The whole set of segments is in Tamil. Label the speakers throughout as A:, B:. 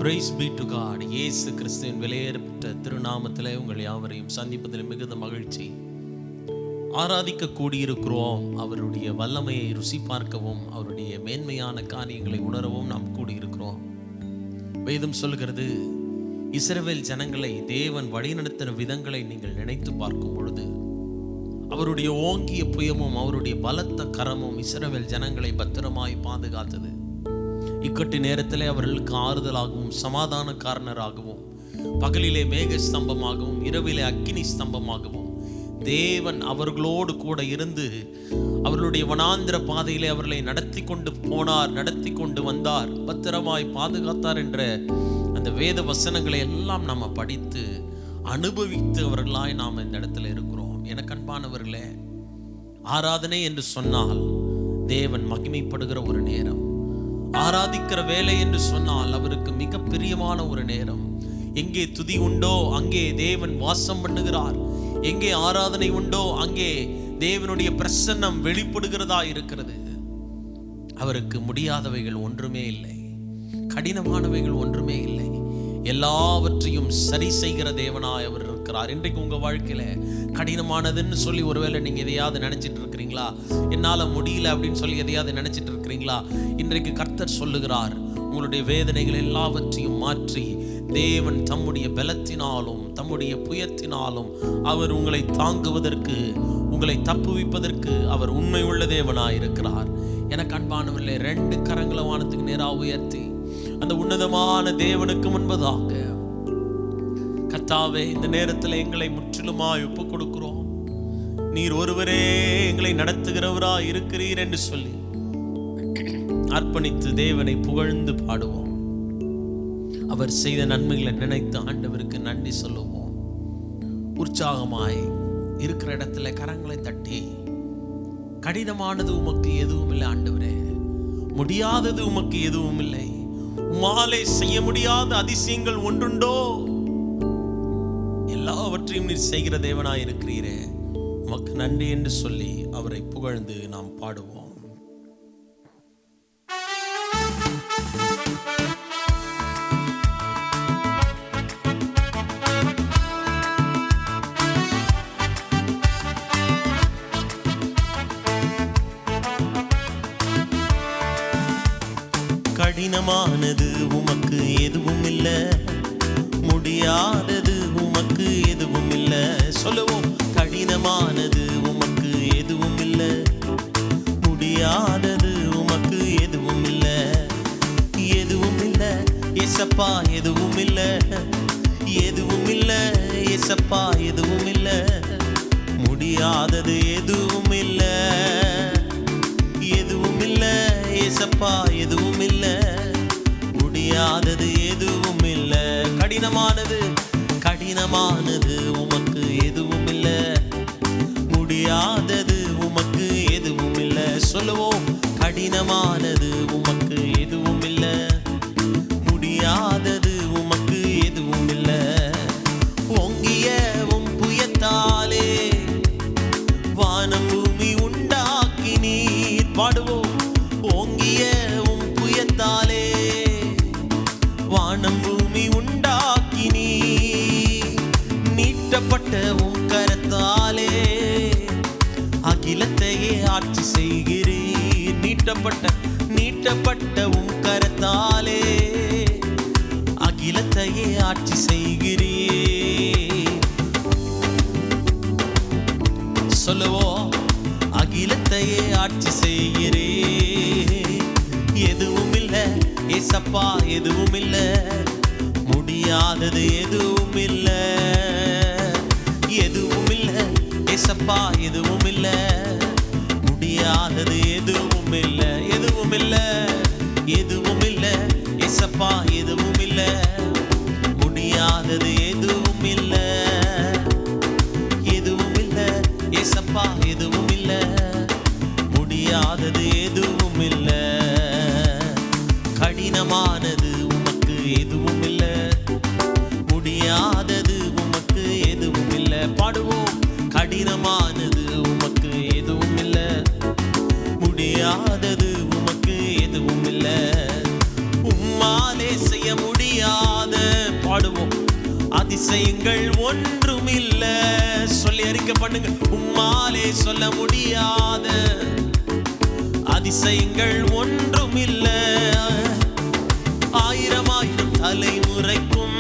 A: Praise be to God. இயேசு கிறிஸ்துவின் விலையேறப்பட்ட திருநாமத்திலே உங்கள் யாவரையும் சந்திப்பதில் மிகுந்த மகிழ்ச்சி. ஆராதிக்க கூடியிருக்கிறோம். அவருடைய வல்லமையை ருசி பார்க்கவும் அவருடைய மேன்மையான காரியங்களை உணரவும் நாம் கூடியிருக்கிறோம். வேதம் சொல்கிறது, இஸ்ரவேல் ஜனங்களை தேவன் வழிநடத்தின விதங்களை நீங்கள் நினைத்து பார்க்கும் பொழுது அவருடைய ஓங்கிய புயமும் அவருடைய பலத்த கரமும் இஸ்ரவேல் ஜனங்களை பத்திரமாய் பாதுகாத்தது. இக்கட்டு நேரத்திலே அவர்களுக்கு ஆறுதலாகவும் சமாதான காரணராகவும், பகலிலே மேக ஸ்தம்பமாகவும் இரவிலே அக்கினி ஸ்தம்பமாகவும் தேவன் அவர்களோடு கூட இருந்து அவர்களுடைய வனாந்திர பாதையிலே அவர்களை நடத்தி கொண்டு போனார், நடத்தி கொண்டு வந்தார், பத்திரமாய் பாதுகாத்தார் என்ற அந்த வேத வசனங்களை எல்லாம் நாம் படித்து அனுபவித்து அவர்களாய் நாம் இந்த இடத்துல இருக்கிறோம். எனக்கு அன்பானவர்களே, ஆராதனை என்று சொன்னால் தேவன் மகிமைப்படுகிற ஒரு நேரம். ஆராதிக்கிற வேலை என்று சொன்னால் அவருக்கு மிக பிரியமான ஒரு நேரம். எங்கே துதி உண்டோ அங்கே தேவன் வாசம் பண்ணுகிறார். எங்கே ஆராதனை உண்டோ அங்கே தேவனுடைய பிரசன்னம் வெளிப்படுகிறதா இருக்கிறது. அவருக்கு முடியாதவைகள் ஒன்றுமே இல்லை, கடினமானவைகள் ஒன்றுமே இல்லை. எல்லாவற்றையும் சரி செய்கிற தேவனாய் அவர் இருக்கிறார். இன்றைக்கு உங்க வாழ்க்கையில கடினமானதுன்னு சொல்லி ஒருவேளை நீங்க எதையாவது நினைச்சிட்டு இருக்கிறீங்களா? என்னால முடியல அப்படின்னு சொல்லி எதையாவது நினைச்சிட்டு இருக்கிறீங்களா? இன்றைக்கு கர்த்தர் சொல்லுகிறார், உங்களுடைய வேதனைகள் எல்லாவற்றையும் மாற்றி தேவன் தம்முடைய பலத்தினாலும் தம்முடைய புயத்தினாலும் அவர் உங்களை தாங்குவதற்கு, உங்களை தப்புவிப்பதற்கு அவர் உண்மை உள்ள தேவனாய் இருக்கிறார். எனக்கு அன்பானவர்களே, 2 கரங்களை வானத்துக்கு நேராக உயர்த்தி அந்த உன்னதமான தேவனுக்கு முன்பதாக, கர்த்தாவே, இந்த நேரத்தில் எங்களை முற்றிலுமாய் ஒப்பு கொடுக்கிறோம். நீர் ஒருவரே எங்களை நடத்துகிறவரா இருக்கிறீர் என்று சொல்லி அர்ப்பணித்து தேவனை புகழ்ந்து பாடுவோம். அவர் செய்த நன்மைகளை நினைத்து ஆண்டவருக்கு நன்றி சொல்லுவோம். உற்சாகமாய் இருக்கிற இடத்துல கரங்களை தட்டி, கடினமானது உமக்கு எதுவும் இல்லை ஆண்டவரே, முடியாதது உமக்கு எதுவும் இல்லை, உம்மாலே செய்ய முடியாத அதிசயங்கள் ஒன்றுண்டோ, எல்லாவற்றையும் நீர் செய்கிற தேவனாய் இருக்கிறீரே, உமக்கு நன்றி என்று சொல்லி அவரை புகழ்ந்து நாம் பாடுவோம். கடினமானது உமக்கு எதுவும் இல்லை, முடியாதது உமக்கு எதுவும் இல்லை. சொல்லுவோம், கடினமானது உமக்கு எதுவும் இல்லை, முடியாதது உமக்கு எதுவும் இல்லை. எதுவும் இல்லை ஏசப்பா, எதுவும் இல்லை, எதுவும் இல்லை ஏசப்பா, எதுவும் இல்லை, முடியாதது எதுவும் இல்லை, எதுவும் இல்லை ஏசப்பா, எதுவும் இல்லை, முடியாதது எதுவும் இல்லை. கடினமானது, கடினமானது உமக்கு எதுவும் இல்லை, முடியாதது உமக்கு எதுவும் இல்லை. சொல்லுவோம், கடினமானது உமக்கு எதுவும் இல்லை, முடியாதது உமக்கு எதுவும் இல்லை. ஓங்கிய உம் புயத்தாலே வானம் பூமி உண்டாக்கி நீர், பாடுவோம், ஓங்கிய உம் புயத்தாலே வானம் பூமி உண்டாக்கி நீர், நீட்டப்பட்ட உம் கரத்தாலே அகிலத்தையே ஆட்சி செய்கிறீர். நீட்டப்பட்ட உம் கரத்தாலே அகிலத்தையே ஆட்சி செய்கிறீர். சொல்லுவோம், அகிலத்தையே ஆட்சி செய்கிறே. எதுவும் இல்லை ஏசப்பா, எதுவும் இல்லை, முடியாதது எதுவும் இல்லை, எதுவும் இல்லை ஏசப்பா, எதுவும் இல்லை, முடியாதது எதுவும் இல்லை, எதுவும் இல்லை, எதுவும் இல்லை ஏசப்பா, எதுவும் இல்லை, முடியாதது எதுவும் இல்லை, எதுவும் இல்லை ஏசப்பா, எதுவும் இல்லை, முடியாதது எதுவும் இல்லை. கடினமானது உமக்கு எதுவும் இல்லை, முடியாதது உமக்கு எதுவும் இல்லை. பாடுவோம், கடினமானது உமக்கு எதுவும் இல்லை, முடியாதது உமக்கு எதுவும் இல்லை. உம் உம்மாலே செய்ய முடியாத பாடுவோம் அதிசயங்கள் ஒன்றுமில்ல. சொல்லி அறிக்கை பண்ணுங்க. உம்மாலே சொல்ல முடியாத அதிசயங்கள் ஒன்றுமில்ல. ஆயிரம் ஆயிரம் தலைமுறைக்கும்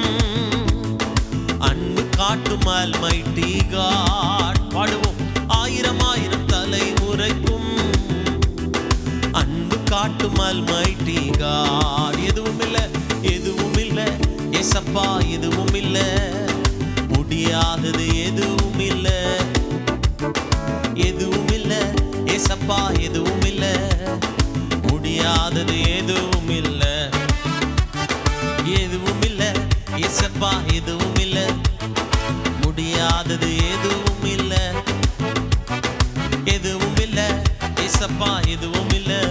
A: அன்பு காட்டும் Almighty God. பாடுவோம். ஆயிரம் ஆயிரம் தலைமுறைக்கும் அன்பு காட்டும் Almighty God. எதுவும் இல்லை, எதுவும் இல்லை ஏசப்பா, எதுவும் இல்லை முடியாதது, எதுவும் இல்லை, எதுவும் இல்லை ஏசப்பா, எதுவும் இல்லை முடியாதது, எதுவும் இல்லை, எதுவும் இல்லை ஏசப்பா, எதுவும் இல்லை முடியாதது, எதுவும் இல்லை, எதுவும் இல்லை ஏசப்பா, எதுவும் இல்லை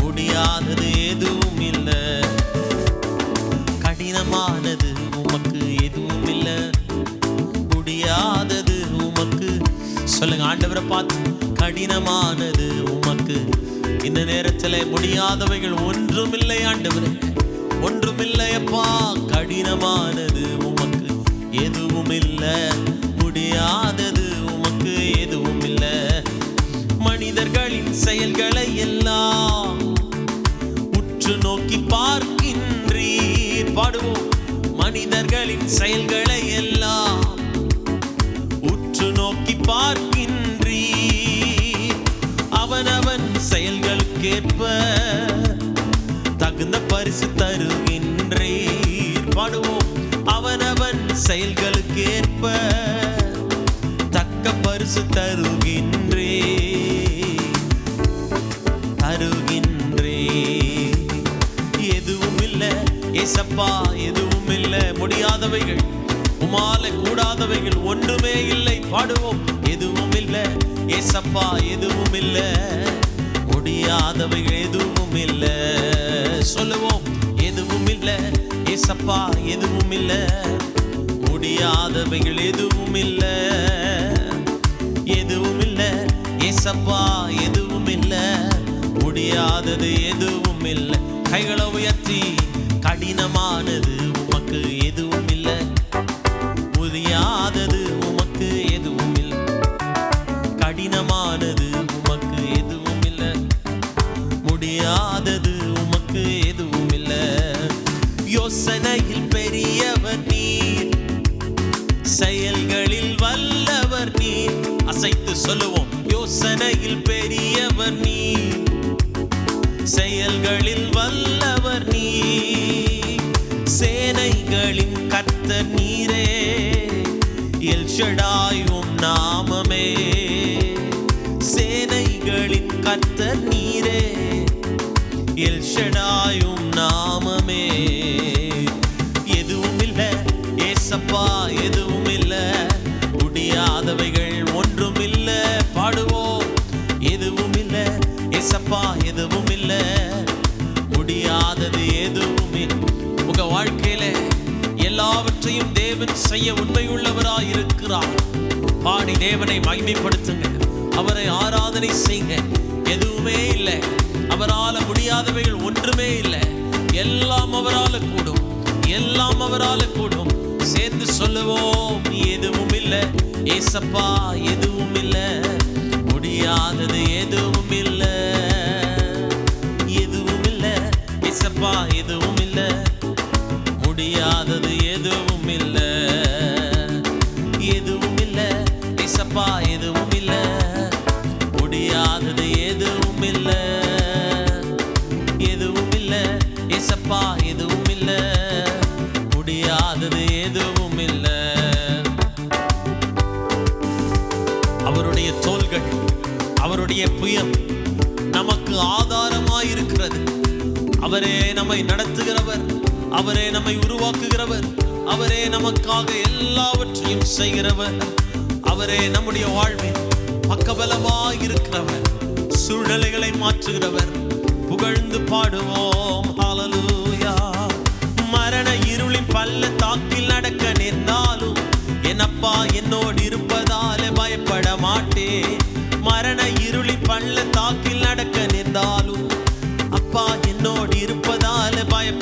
A: முடியாதது, எதுவும் இல்லை. கடினமானது உமக்கு எதுவும் இல்லை, முடியாதது உமக்கு. சொல்லுங்க ஆண்டவரை பார்த்து, கடினமானது உமக்கு. இந்த நேரத்தில் முடியாதவைகள் ஒன்றுமில்லை ஆண்டவரே, ஒன்றுமில்லையப்பா. கடினமானது உமக்கு எதுவும் இல்லை, முடியாதது உமக்கு எதுவும் இல்லை. மனிதர்களின் செயல்களை எல்லாம் உற்று நோக்கி பார்க்கின்றீர். பாடுவோம். மனிதர்களின் செயல்களை எல்லாம் உற்று நோக்கி பார்க்கின்றீர். அவனவன் செயல்களுக்கேற்ப தகுந்த பரிசு தருகின்றீர். பாடுவோம். அவனவன் செயல்களுக்கேற்ப தக்க பரிசு தருகின்றீர், தருகின்றீர். எதுவும் இல்லை ஏசப்பா, எதுவும் இல்லை முடியாதவைகள், உமால கூடாதவைகள் ஒன்றுமே இல்லை. பாடுவோம். எதுவும் இல்லை ஏசப்பா, எதுவும் இல்லை முடியாதவைகள், எதுவும் இல்லை. சொல்லுவோம். எதுவும் இல்லை ஏசப்பா, எதுவும் இல்லை முடியாதவைகள், எதுவும் இல்லை, எதுவும் இல்லை ஏசப்பா, எதுவும் இல்லை முடியாதது, எதுவும் இல்லை. கைகளை உயர்த்தி, கடினமானது உமக்கு எதுவும் இல்லை, முடியாதது உமக்கு எதுவும் இல்லை. கடினமானது உமக்கு எதுவும் இல்லை, முடியாதது உமக்கு எதுவும் இல்லை. யோசனையில் பெரியவர் நீர், செயல்களில் வல்லவர் நீர். அசைத்து சொல்லுவோம். யோசனையில் பெரியவர் நீர், செயல்களில் வல்லவர் நீர். சேனைகளின் கர்த்தர் நீரே, எல் ஷடாய் உம் நாமமே. சேனைகளின் கர்த்தர் நீரே, எல் ஷடாய் உம் நாமமே. எதுவும் இல்லை ஏசப்பா, எதுவும் இல்லை முடியாதவைகள் ஒன்றும் இல்லை. பாடுவோம். எதுவும் இல்லை ஏசப்பா, எதுவும் இல்லை முடியாதது, எதுவும் இல்லை. உங்க வாழ்க்கையில எல்லாவற்றையும் தேவன் செய்ய உண்மையுள்ளவராய் இருக்கிறார். பாடி தேவனை மகிமைப்படுத்துங்க, அவரை ஆராதனை செய்யுங்க. எதுவுமே இல்லை, அவரால் முடியாதவைகள் ஒன்றுமே இல்லை. எல்லாம் அவரால் கூடும், எல்லாம் அவரால் கூடும். சேர்ந்து சொல்லுவோம். எதுவும் இல்லை ஏசப்பா, எதுவும் இல்லை முடியாதது, எதுவும் இல்லை, எதுவும் இல்லை ஏசப்பா, எதுவும் இல்லை முடியாதது, எதுவும் இல்லை, எதுவும் இல்லை ஏசப்பா, எதுவும் இல்லை முடியாதது, எதுவும் இல்லை, எதுவும் இல்லை ஏசப்பா, எதுவும் இல்லை முடியாதது, எதுவும் இல்லை. அவருடைய தோள்கள், அவருடைய புயம் நமக்கு ஆதாரமாயிருக்கிறது. அவரே நம்மை நடத்துகிறவர், அவரே நம்மை உருவாக்குகிறவர், அவரே நமக்காக எல்லாவற்றையும் செய்கிறவர், அவரே நம்முடைய வாழ்வில் பக்கபலமாயிருக்கிறவர், சூழ்நிலைகளை மாற்றுகிறவர். புகழ்ந்து பாடுவோம். ஹல்லேலூயா. மரண இருளின் பள்ளத்தாக்கில் நடக்க நேர்ந்தாலும் என் அப்பா என்னோடு இருப்பதாலே பயப்பட மாட்டேன். மரண இருளின் பள்ளத்தாக்கில் நடக்க நேர்ந்தாலும் அப்பா என்னோடு இருப்பதாலே பயப்பட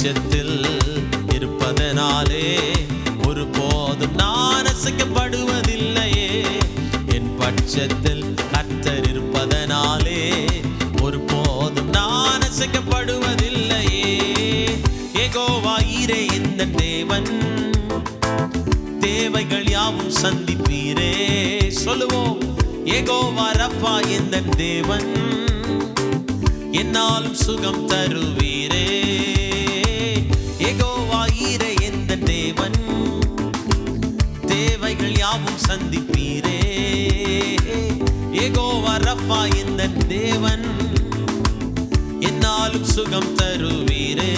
A: பட்சத்தில் இருப்பதனாலே ஒருபோதும் நான் அசைக்கப்படுவதில்லையே. என் பட்சத்தில் கர்த்தர் இருப்பதனாலே ஒருபோதும் நான் அசைக்கப்படுவதில்லையே. யெகோவா ஈரே எந்தன் தேவன், தேவைகள் யாவும் சந்திப்பீரே. சொல்லுவோம், யெகோவா ரப்பா எந்தன் தேவன், என்னாலும் சுகம் தருவீரே. யெகோவா ஈரே எந்தன் தேவன், தேவைகள் யாவும் சந்திப்பீரே. யெகோவா ரப்பா எந்தன் தேவன், என்னாலும் சுகம் தருவீரே.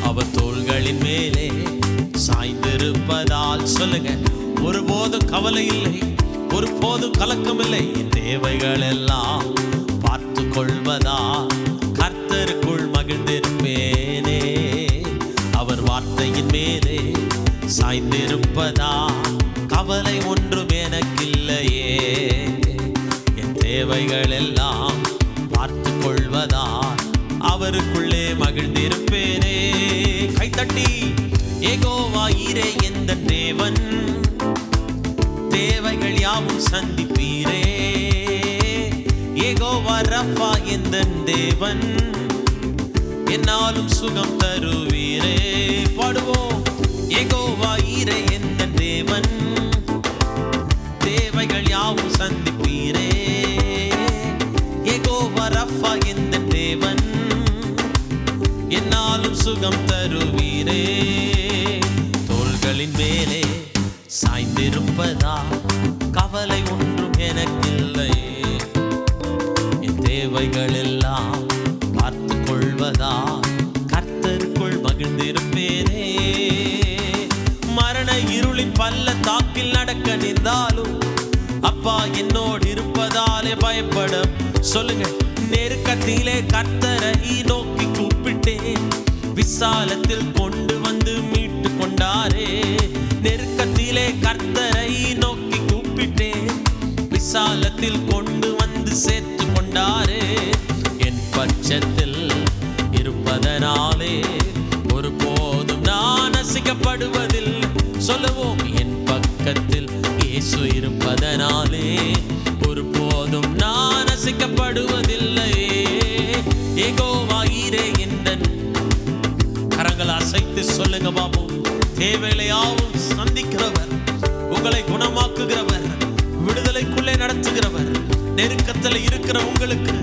A: அவர் தோள்களின் மேலே சாய்ந்திருப்பதால் சொல்லுங்க, ஒருபோதும் கவலை இல்லை, ஒருபோதும் கலக்கம் இல்லை. என் தேவைகள் எல்லாம் பார்த்து கொள்வதா கர்த்தருக்குள் மகிழ்ந்திருப்பேனே. அவர் வார்த்தையின் மேலே சாய்ந்திருப்பதா கவலை ஒன்றும் எனக்கில்லையே. என் தேவைகள் எல்லாம் பார்த்து கொள்வதா அவருக்குள்ளே மகிழ்ந்திருப்பேனே. கைத்தட்டி, யெகோவா ஈரே எந்தன் தேவன், தேவைகள் யாவும் சந்திப்பீரே. யெகோவா ரப்பா எந்தன் தேவன், என்னாலும் சுகம் தருவீரே. பாடுவோம், யெகோவா ஈரே எந்தன் தேவன், தேவைகள் யாவும் சந்திப்பீரே. யெகோவா ரப்பா எந்தன் தேவன், என்னாலும் சுகம் தருவீரே. தோள்களின் மேலே சாய்ந்திருப்பதா கவலை ஒன்றும் எனக்கில்லையே. என் தேவைகள் எல்லாம் பார்த்து கொள்வதா கர்த்தருக்குள் மகிழ்ந்திருப்பேனே. மரண இருளின் பள்ளத்தாக்கில் நடக்க நின்றாலும் அப்பா என்னோடு இருப்பதாலே பயப்பட. சொல்லுங்க, நெருக்கத்திலே கர்த்தரை நோக்கி கூப்பிட்டேன், விசாலத்தில் கொண்டு வந்து மீட்டு கொண்டாரே. நெருக்கத்திலே கர்த்தரை நோக்கி கூப்பிட்டேன், விசாலத்தில் கொண்டு வந்து சேர்த்து கொண்டாரே. என் பட்சத்தில் இருப்பதனாலே ஒருபோதும் நான் அசைக்கப்படுவதில்லை. சொல்லுவோம், என் பக்கத்தில் இயேசு இருப்பதனாலே ஒருபோதும் நான் அசைக்கப்படுவதில்லை. யெகோவா ஈரே எந்தன், கரங்களை அசைத்து சொல்லுங்க பாபு, தேவையாவும் சந்திக்கிறவர், உங்களை குணமாக்குகிறவர், விடுதலைக்குள்ளே நடத்துகிறவர், நெருக்கத்தில் இருக்கிற உங்களுக்கு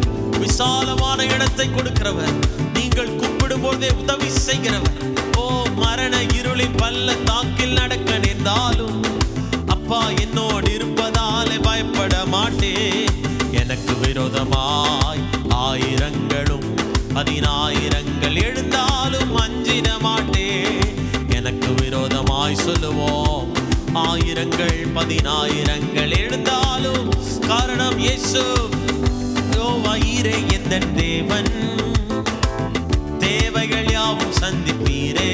A: விசாலமான இடத்தை கொடுக்கிறவர், நீங்கள் கூப்பிடும் போதே உதவி செய்கிறவர். ஓ, மரண இருளின் பள்ளத்தாக்கில் நடக்க நேர்ந்தாலும் அப்பா என்னோடு இருப்பதாலே பயப்பட மாட்டேன். எனக்கு விரோதமாய் ஆயிரங்களும் 10,000 எழுந்தாலும் அஞ்சிட மாட்டேன். எனக்கு விரோதமாய் சொல்லுவோம், 1000 10,000 எழுந்தாலும் காரணம் இயேசு. யெகோவா ஈரே எந்தன் தேவன், தேவைகள் யாவும் சந்திப்பீரே.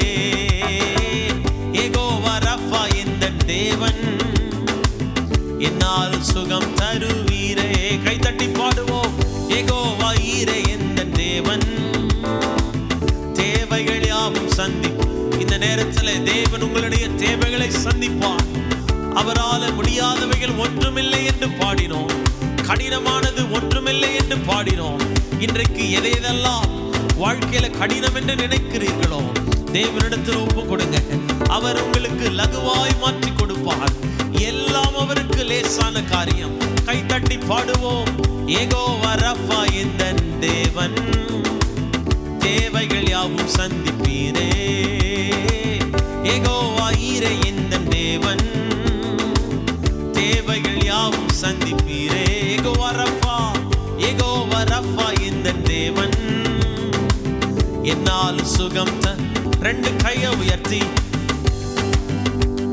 A: யெகோவா ரப்பா எந்தன் தேவன், என்னால் சுகம் தருவீரே. கைத்தட்டி பாடுவோம், யெகோவா ஈரே எந்தன் தேவன், தேவைகள் யாவும் சந்திப்பு. இந்த நேரத்தில் தேவன் உங்களுடைய தேவைகளை சந்திப்பார். அவரால் முடியாதவைகள் ஒன்றுமில்லை என்று பாடினோம், கடினமானது ஒன்றுமில்லை என்று பாடினோம். இன்றைக்கு எதையெல்லாம் வாழ்க்கையில கடினம் என்று நினைக்கிறீர்களோ தேவனிடத்தில் ஒப்பு கொடுங்க. அவர் உங்களுக்கு லகுவாய் மாற்றி கொடுப்பார். எல்லாம் அவருக்கு லேசான காரியம். கைத்தட்டி பாடுவோம், யெகோவா ரப்பா எந்தன் தேவன், தேவைகள் யாவும் சந்திப்பீரே. யெகோவா ஈரே எந்தன் தேவன், தேவைகள் யாவும் சந்திப்பீரே. யெகோவா ரப்பா, யெகோவா ரப்பா எந்தன் தேவன், என்னால் சுகம் த. 2 கையை உயர்த்தி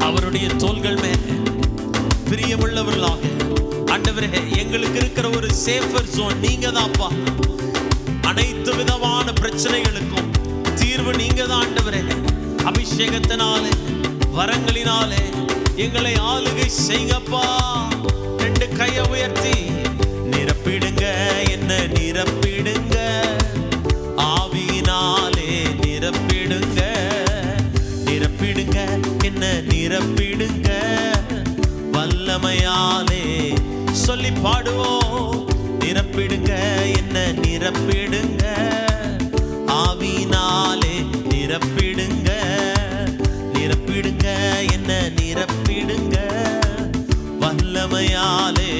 A: அவருடைய தோள்கள் மேல் பிரியமுள்ளவர்களாக, ஆண்டவரே எங்களுக்கு இருக்கிற ஒரு சேஃபர் ஜோன் நீங்க தான்ப்பா. அனைத்து விதமான பிரச்சனைகளுக்கும் தீர்வு நீங்க தான் ஆண்டவரே. அபிஷேகத்தினாலே வரங்களினாலே எங்களை ஆளுகை செய்யப்பா. 2 கையை உயர்த்தி நிரப்பிடுங்க, என்ன நிரப்பிடுங்க, ஆவியினாலே நிரப்பிடுங்க. சொல்லி பாடுவோம். நிரப்பிடுங்க என்ன நிரப்பிடுங்க, ஆவியினாலே நிரப்பிடுங்க. நிரப்பிடுங்க என்ன நிரப்பிடுங்க, வல்லமையாலே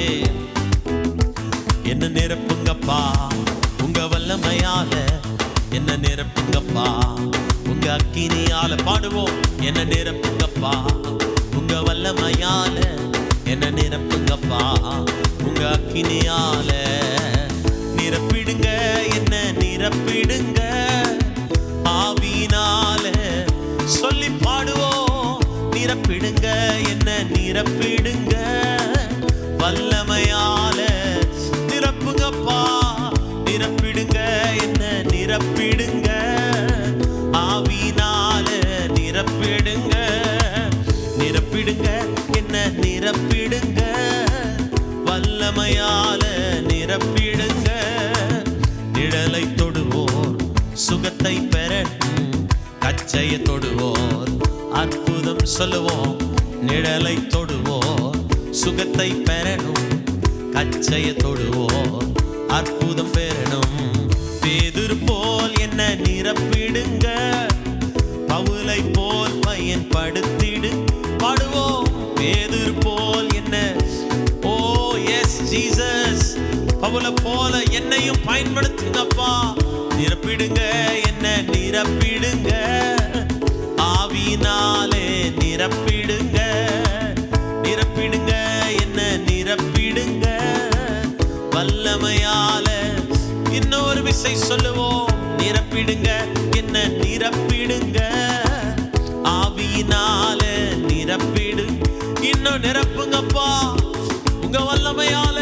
A: என்ன நிரப்புங்கப்பா. உங்க வல்லமையால என்ன நிரப்புங்கப்பா. உங்க அக்கினியால பாடுவோம். என்ன நிரப்புங்கப்பா. உங்க வல்லமையால என்ன நிரப்புங்கப்பா. உங்க அக்கினியால நிரப்பிடுங்க என்ன நிரப்பிடுங்க, ஆவியினால சொல்லி பாடுவோம். நிரப்பிடுங்க என்ன நிரப்பிடுங்க, வல்லமையால நிரப்புங்கப்பா. நிரப்பிடுங்க என்ன நிரப்பிடுங்க, ஆவியினால நிரப்பிடுங்க. நிரப்பிடுங்க என்ன நிரப்பிடுங்க, வல்லமையால நிரப்பிடுங்க. நிழலை தொடுவோர் சுகத்தை பெறட்டும், கச்சையை தொடுவோர் அற்புதம் சொல்லுவோம். நிழலை தொடுவோர் சுகத்தை பெறணும், கச்சையை தொடுவோர் அற்புதம் பெறணும். பேதுரு போல் என்ன நிரப்பிடுங்க, பவுலை போல் பயன்படுத்திடு பாடுவோம். பேதுரு போல் என்ன, ஓ எஸ் ஜீசஸ், பவுலை போல என்னையும் பயன்படுத்துங்கப்பா. நிரப்பிடுங்க என்ன நிரப்பிடுங்க, ஆவியினாலே நிரப்பிடுங்க. நிரப்பிடுங்க என்ன நிரப்பிடுங்க, வல்லமையால. இன்னொரு விசை சொல்லுவோம். நிரப்பிடுங்க என்ன நிரப்பிடுங்க, ஆவியினால நிரப்பிடு. இன்னும் நிரப்புங்கப்பா. உங்க வல்லமையால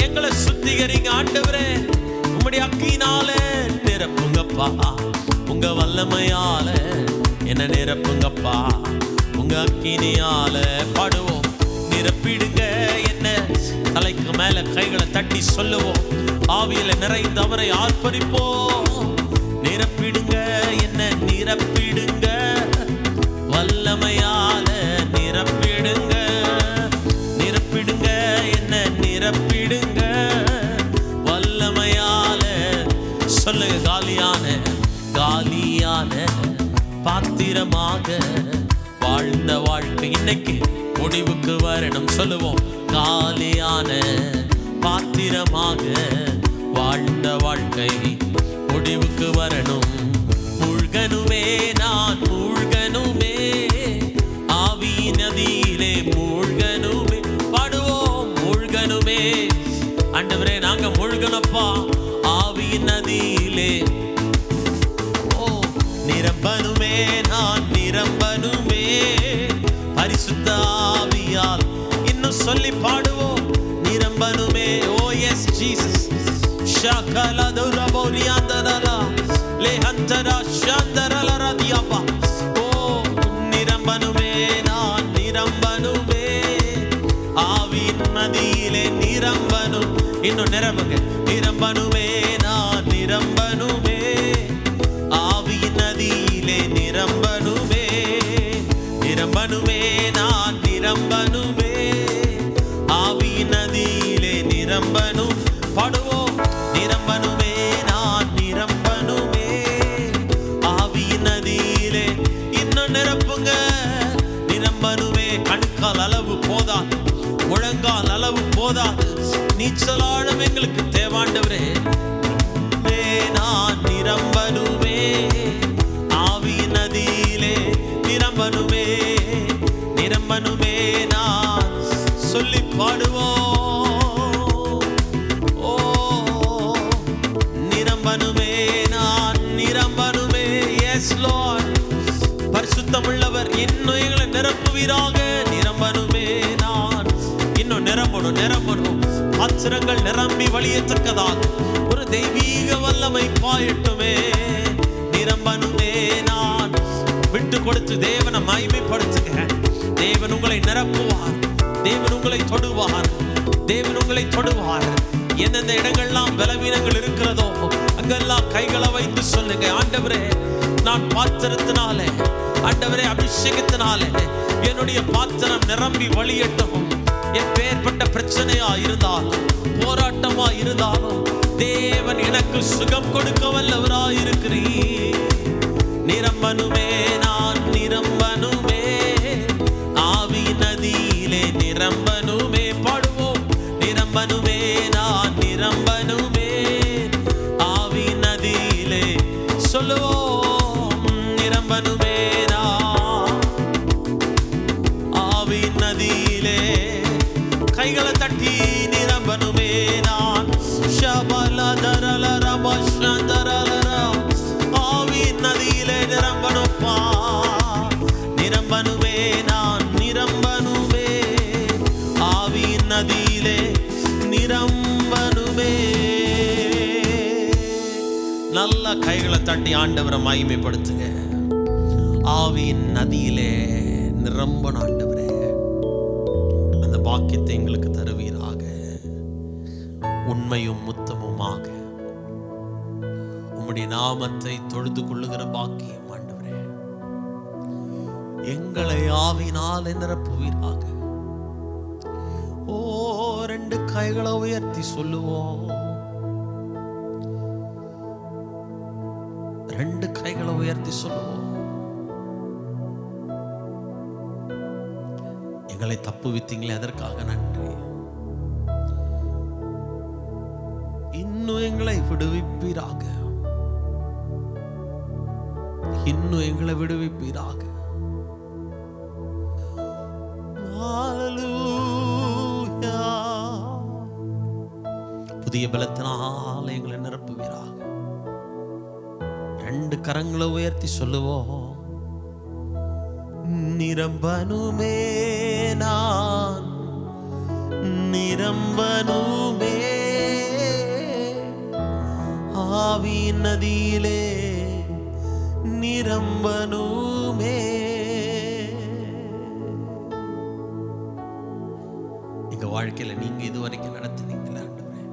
A: எங்களை சுத்திகரிங்க ஆண்டவரே. உம்முடைய அக்கினால நிரப்புங்கப்பா. உங்க வல்லமையால என்ன நிரப்புங்கப்பா. உங்க அக்கினியால பாடுவோம். நிரப்பிடுங்க என்ன, தலைக்கு மேல கைகளை தட்டி சொல்லுவோம். ஆவியில நிறைந்த அவரை ஆர்ப்பரிப்போம். நிரப்பிடுங்க என்ன நிரப்பிடுங்க, வல்லமையால நிரப்பிடுங்க. நிரப்பிடுங்க என்ன நிரப்பிடுங்க, வல்லமையால. சொல்லுங்க. காலியான காலியான பாத்திரமாக வாழ்ந்த வாழ்க்கை இன்னைக்கு முடிவுக்கு வரணும். சொல்லுவோம். காலியான பாத்திரமாக வாழ்ந்த வாழ்க்கை முடிவுக்கு வரணும். மூழ்கனுமே நான் மூழ்கனுமே, ஆவி நதியிலே மூழ்கனுமே பாடுவோம். மூழ்கனுமே ஆண்டவரே, நாங்க மூழ்கனப்பா ஆவி நதியிலே. ஓ நிரம்பனுமே நான் நிரம்பனுமே, பரிசுத்த ஆவியால். இன்னும் சொல்லி பாடுவோம். நிரம்பனுமே. ஓ எஸ் ஜீசஸ். ஷகலா துரபோரியாந்தரலா லேஹந்தரா ஷந்தரலரா தியாபா. ஓ நிரம்பனுமே நான் நிரம்பனுமே, ஆவியின் நதியிலே நிரம்பனும். இன்னும் நிரம்புங்க. நிரம்பனுமே நான் நிரம்பனுமே, ஆவியின் நதியிலே நிரம்பனுமே. நிரம்பனுமே நான் நிரம்பனுமே, ஆவியின் நதியிலே நிரம்பனும். பாடுவோம். நிரம்பனுமே நான் நிரம்பனுமே, ஆவியின் நதியிலே. இன்னும் நிரப்புங்க. நிரம்பனுமே. கணுக்கால் அளவு போதாது, முழங்கால் அளவு போதாது, நீச்சலாழம் எங்களுக்கு தேவாண்டவரே. நான் நிரம்பனுமே, ஆவியின் நதியிலே நிரம்பனுமே. நிரம்பனுமே நான் சொல்லி பாடுவோம். ஓ நிரம்பனுமே நான் நிரம்பனுமே. S Lord. பரிசுத்தமுள்ளவர் இன்னும் எங்களை நிரப்புவீராக. நிரம்பனுமே நான். இன்னும் நிரம்பணும் நிரம்பணும். பாத்திரங்கள் நிரம்பி வழியத்தக்கதாக ஒரு தெய்வீக வல்லமை பாயட்டுமே. நிரம்பனுமே நான். விட்டு கொடுத்து தேவனை மகிமைப்படுத்துங்க. தேவன் உங்களை நிரப்புவார். தேவன் உங்களை தொடுவார். தேவன் உங்களை தொடுவார். எந்தெந்த இடங்கள்லாம் பலவீனங்கள் இருக்கிறதோ அங்கெல்லாம் கைகளை வைத்து சொல்லுங்க. ஆண்டவரே, நான் பாத்திரத்தினாலே, ஆண்டவரே அபிஷேகத்தினாலே என்னுடைய பாத்திரம் நிரம்பி வழியட்டும். எப்பேற்பட்ட பிரச்சனையா இருந்தாலும், போராட்டமா இருந்தாலும், தேவன் எனக்கு சுகம் கொடுக்க வல்லவராயிருக்கிறீர். நிரம்பனுமே, நான் நிரம்பனுமே, ஆவி நதியிலே நிரம்பனுமே. பாடுவோம். நிரம்பனுமே, நான் நிரம்பனுமே, ஆவி நதியிலே. சொல்லுவோம். நிரம்பனுமே, நான் ஆவி நதியிலே. கைகளை தட்டி நிரம்பனுமே, நான் ஆவி நதியிலே நிரம்பனுப்பா. நிரம்பனுமே, நான் நிரம்பனுமே, ஆவி நதியிலே நிரம்பனுமே. நல்ல கைகளை தட்டி ஆண்டவரை மகிமைப்படுத்துங்க. ஆவியின் நதியிலே நிரம்பன ஆண்டவரே, அந்த பாக்கியத்தை எங்களுக்கு தருவீராக. உண்மையும் முத்தமுமாக உம்முடைய நாமத்தை தொழுது கொள்ளுகிற பாக்கியம் ஆண்டவரே, எங்களை ஆவியினால் நிரப்புவீராக. ஓ, 2 கைகளை உயர்த்தி சொல்லுவோம். 2 கைகளை உயர்த்தி சொல்லுவோம். எங்களை தப்புவித்தீங்களே, அதற்காக நன்றி. இன்னும் எங்களை விடுவிப்பீராக. இன்னும் எங்களை விடுவிப்பீராக. புதிய பலத்தினால் எங்களை நிரப்புவீராக. 2 கரங்களை உயர்த்தி சொல்லுவோம். நிரம்பனுமே, நான் நிரம்பனுமே, ஆவி நதியிலே நிரம்பனுமே. எங்க வாழ்க்கையில நீங்க இதுவரைக்கும் நடத்தினீங்களா ஆண்டவரே?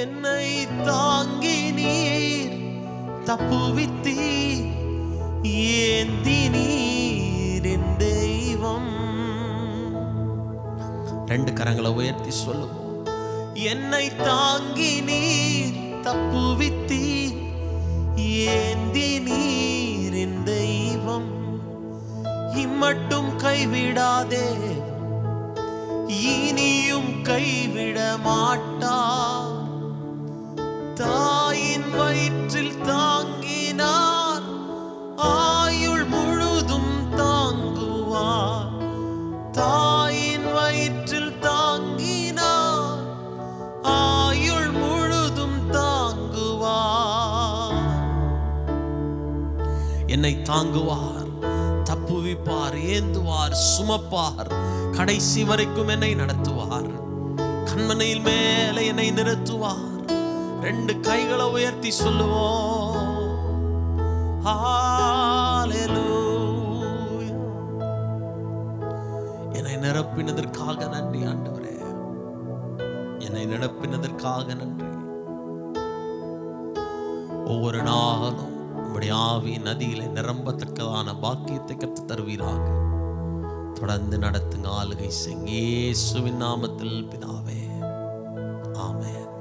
A: என்னை தாங்கி நீர் தப்புவித்தீர், ஏந்தி நீர் என் தெய்வம். 2 கரங்களை உயர்த்தி சொல்லுவோம். என்னை தாங்கி நீர் தப்புவித்தீர், ஏந்தி நீர் என் தெய்வம். இம்மட்டும் கைவிடாதே, இனியும் கைவிட மாட்டார். தாயின் வயிற்றில் தாங்கினார், ஆயுள் முழுதும் தாங்குவார். தாயின் வயிற்றில் தாங்கினார், ஆயுள் முழுதும் தாங்குவார். என்னை தாங்குவார், தப்புவிப்பார், ஏந்துவார், சுமப்பார், கடைசி வரைக்கும் என்னை நடத்துவார். கண்மனையில் மேலே என்னை நிறுத்துவார். 2 கைகளை உயர்த்தி சொல்லுவோம். ஹல்லேலூயா. என்னை நிரப்பினதற்காக நன்றி ஆண்டவரே. என்னை நிரப்பினதற்காக நன்றி. ஒவ்வொரு நாளும் உம்முடைய ஆவி நதியிலே நிரம்பத்தக்கதான பாக்கியத்தை கற்றுத் தருவீராக. தொடர்ந்து நடத்துங்க, ஆளுகை செய்யுங்க. இயேசுவின் நாமத்தில் பிதாவே, ஆமென்.